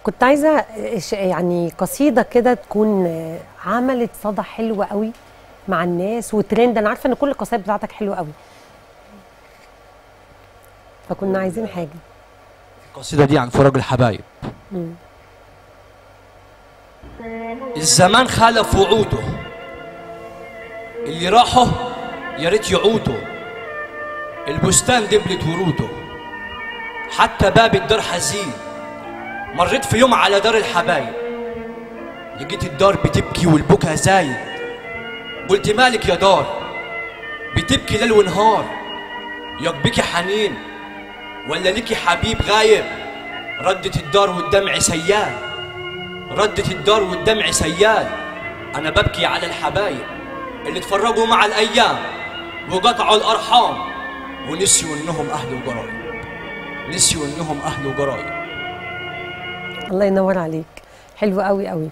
كنت عايزه يعني قصيده كده تكون عملت صدى حلو قوي مع الناس وترند. انا عارفه ان كل القصايد بتاعتك حلوه قوي، فكنا عايزين حاجه. القصيدة دي عن فراق الحبايب. الزمان خالف وعوده، اللي راحوا يا ريت يعودوا، البستان دبلت وروده، حتى باب الدار حزين. مريت في يوم على دار الحبايب، لقيت الدار بتبكي والبكا زايد. قلت مالك يا دار بتبكي ليل ونهار؟ يقبكي حنين ولا ليكي حبيب غايب؟ ردت الدار والدمع سيال، ردت الدار والدمع سيال. انا ببكي على الحبايب اللي اتفرجوا مع الايام وقطعوا الارحام، ونسيوا انهم اهل وقرايب، نسيوا انهم اهل وقرايب. الله ينور عليك، حلو قوي قوي.